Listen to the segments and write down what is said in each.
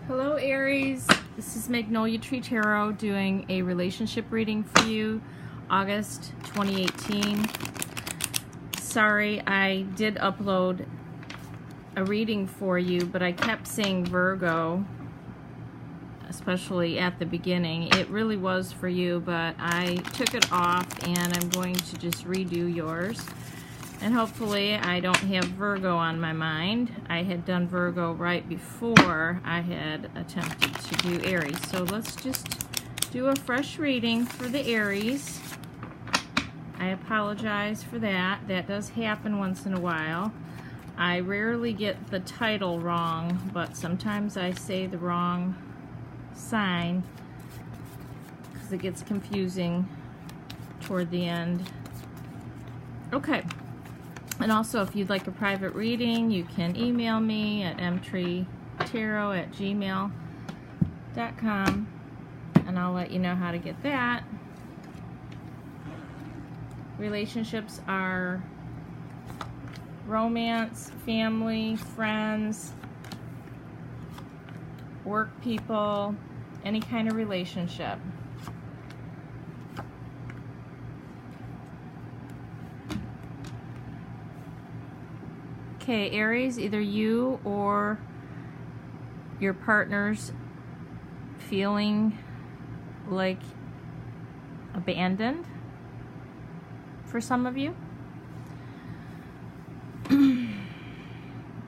Hello Aries, this is Mtreetarot doing a relationship reading for you, August 2018. Sorry, I did upload a reading for you, but I kept saying Virgo, especially at the beginning. It really was for you, but I took it off and I'm going to just redo yours. And hopefully I don't have Virgo on my mind. I had done Virgo right before I had attempted to do Aries. So let's just do a fresh reading for the Aries. I apologize for that. That does happen once in a while. I rarely get the title wrong, but sometimes I say the wrong sign because it gets confusing toward the end. Okay. And also, if you'd like a private reading, you can email me at mtreetarot@gmail.com, and I'll let you know how to get that. Relationships are romance, family, friends, work people, any kind of relationship. Okay, Aries, either you or your partner's feeling like abandoned for some of you.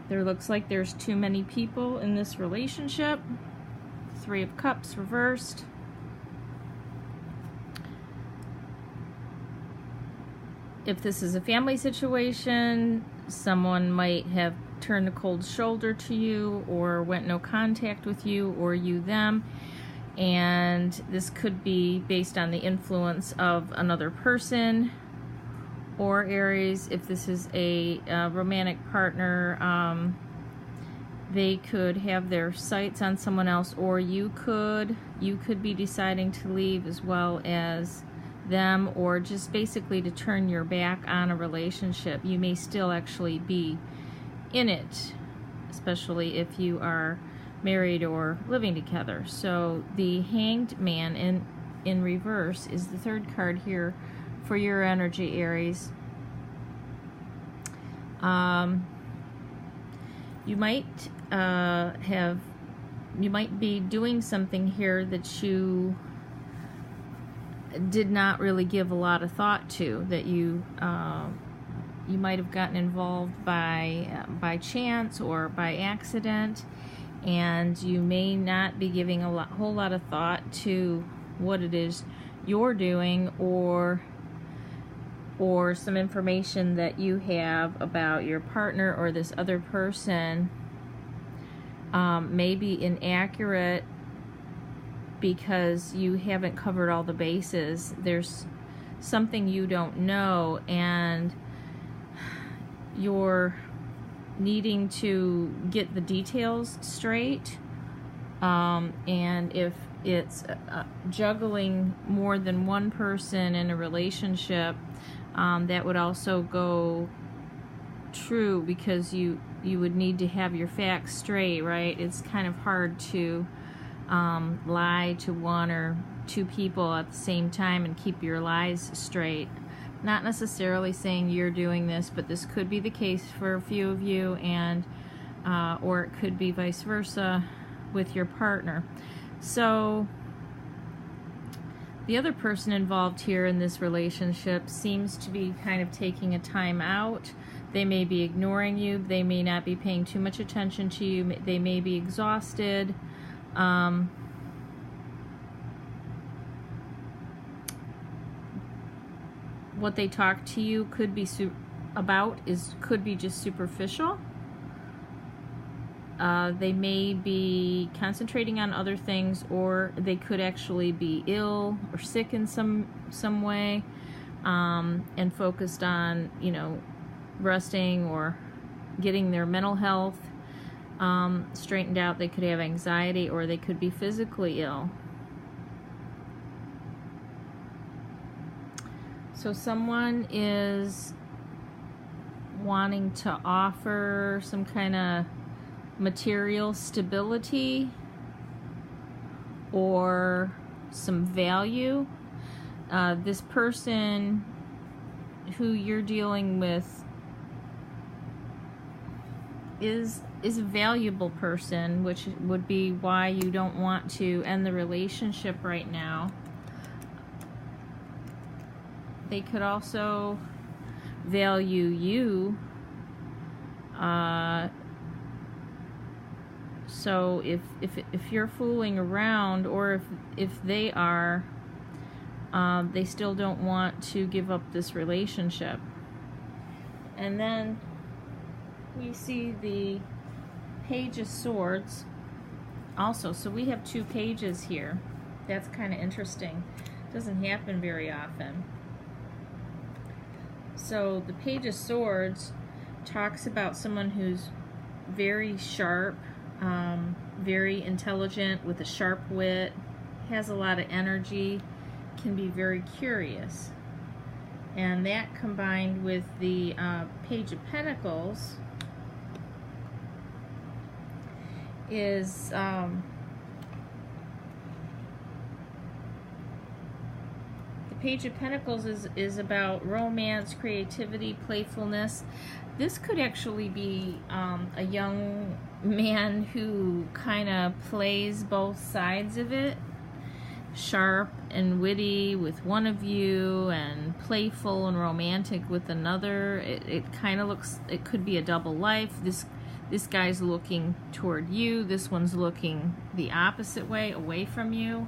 There looks like there's too many people in this relationship. Three of Cups reversed. If this is a family situation, someone might have turned a cold shoulder to you or went no contact with you, or you them, and this could be based on the influence of another person. Or Aries, if this is a romantic partner, they could have their sights on someone else, or you could be deciding to leave as well as them, or just basically to turn your back on a relationship. You may still actually be in it, especially if you are married or living together. So the Hanged Man in reverse is the third card here for your energy, Aries. You might be doing something here that you did not really give a lot of thought to, that you might have gotten involved by chance or by accident, and you may not be giving a whole lot of thought to what it is you're doing, or some information that you have about your partner or this other person may be inaccurate because you haven't covered all the bases. There's something you don't know, and you're needing to get the details straight. And if it's juggling more than one person in a relationship, that would also go true, because you would need to have your facts straight, right? It's kind of hard to lie to one or two people at the same time and keep your lies straight. Not necessarily saying you're doing this, but this could be the case for a few of you, and or it could be vice versa with your partner. So the other person involved here in this relationship seems to be kind of taking a time out. They may be ignoring you. They may not be paying too much attention to you. They may be exhausted. What they talk to you could be could be just superficial. They may be concentrating on other things, or they could actually be ill or sick in some way, and focused on, resting or getting their mental health straightened out. They could have anxiety, or they could be physically ill. So someone is wanting to offer some kind of material stability or some value. This person who you're dealing with is a valuable person, which would be why you don't want to end the relationship right now. They could also value you. So if you're fooling around, or if they are, they still don't want to give up this relationship. And then we see the Page of Swords also. So we have 2 pages here. That's kind of interesting. Doesn't happen very often. So the Page of Swords talks about someone who's very sharp, very intelligent, with a sharp wit, has a lot of energy, can be very curious. And that combined with the Page of Pentacles is the Page of Pentacles is about romance, creativity, playfulness. This could actually be a young man who kind of plays both sides of it, sharp and witty with one of you, and playful and romantic with another. It kind of looks, it could be a double life. This guy's looking toward you, this one's looking the opposite way, away from you.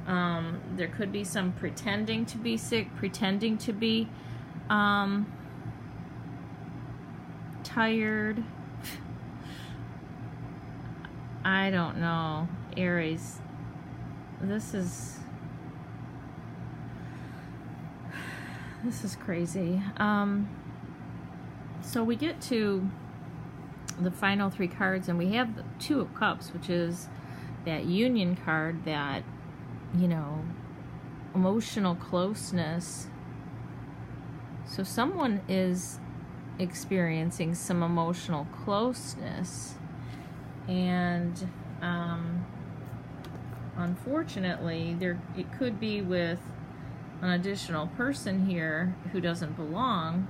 There could be some pretending to be sick, pretending to be tired. I don't know, Aries. This is crazy. So we get to the final 3 cards, and we have the 2 of Cups, which is that union card, that, you know, emotional closeness. So someone is experiencing some emotional closeness, and unfortunately it could be with an additional person here who doesn't belong,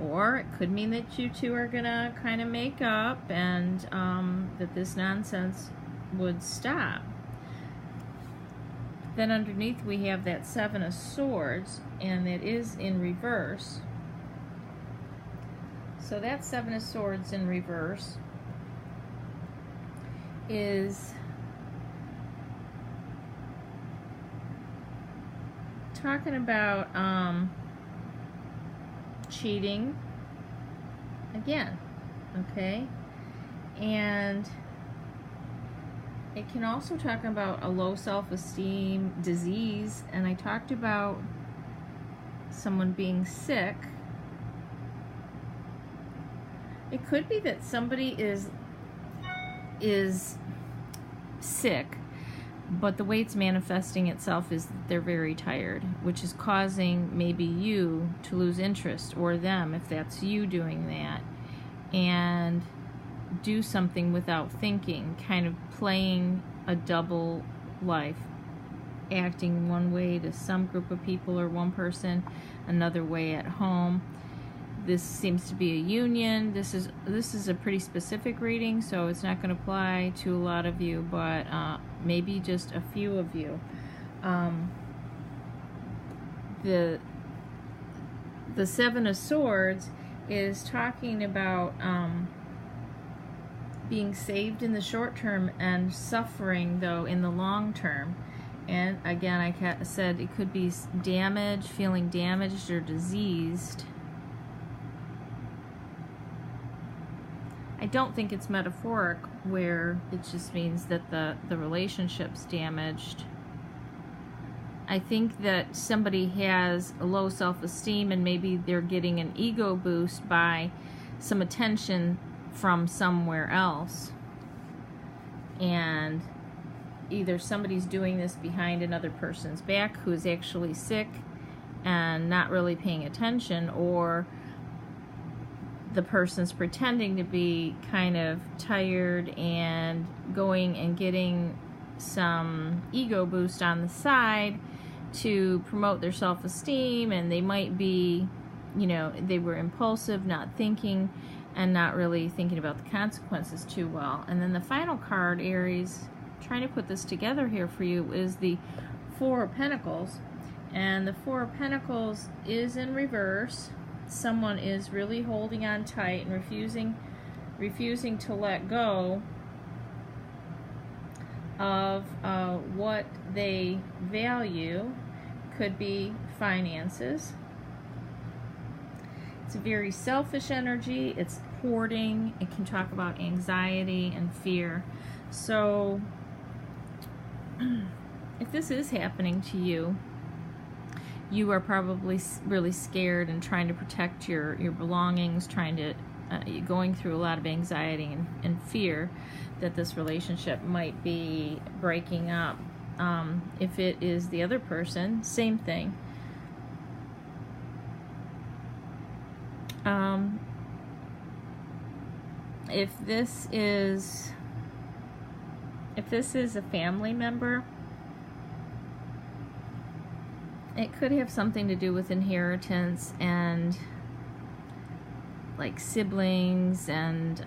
or it could mean that you two are gonna kind of make up, and that this nonsense would stop. Then underneath we have that 7 of Swords, and it is in reverse. So that 7 of Swords in reverse is talking about cheating again, okay? And it can also talk about a low self-esteem, disease, and I talked about someone being sick. It could be that somebody is sick, but the way it's manifesting itself is that they're very tired, which is causing maybe you to lose interest, or them, if that's you doing that, and do something without thinking, kind of playing a double life, acting one way to some group of people or one person, another way at home. This seems to be a union. This is a pretty specific reading, so it's not going to apply to a lot of you, but maybe just a few of you. The 7 of Swords is talking about being saved in the short term and suffering, though, in the long term. And again, I said it could be damaged, feeling damaged or diseased. I don't think it's metaphoric, where it just means that the relationship's damaged. I think that somebody has a low self-esteem, and maybe they're getting an ego boost by some attention from somewhere else. And either somebody's doing this behind another person's back who is actually sick and not really paying attention, or the person's pretending to be kind of tired and going and getting some ego boost on the side to promote their self-esteem, and they might be, you know, they were impulsive, not thinking, and not really thinking about the consequences too well. And then the final card, Aries, trying to put this together here for you, is the Four of Pentacles. And the Four of Pentacles is in reverse. Someone is really holding on tight and refusing to let go of what they value. Could be finances. It's a very selfish energy. It's hoarding. It can talk about anxiety and fear. So if this is happening to you, you are probably really scared and trying to protect your belongings, going through a lot of anxiety and fear that this relationship might be breaking up. If it is the other person, same thing. If this is a family member, it could have something to do with inheritance and like siblings and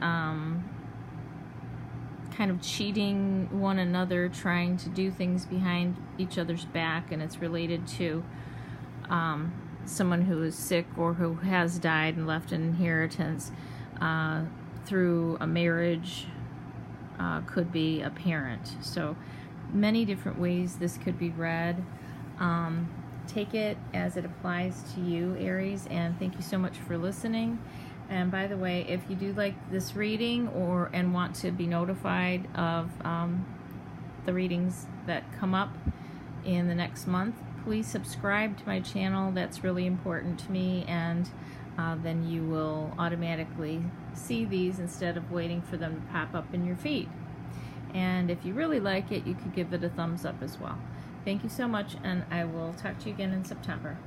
kind of cheating one another, trying to do things behind each other's back, and it's related to someone who is sick or who has died and left an inheritance through a marriage, could be a parent. So many different ways this could be read. Take it as it applies to you, Aries, and thank you so much for listening. And by the way, if you do like this reading and want to be notified of the readings that come up in the next month, please subscribe to my channel. That's really important to me, and then you will automatically see these instead of waiting for them to pop up in your feed. And if you really like it, you could give it a thumbs up as well. Thank you so much, and I will talk to you again in September.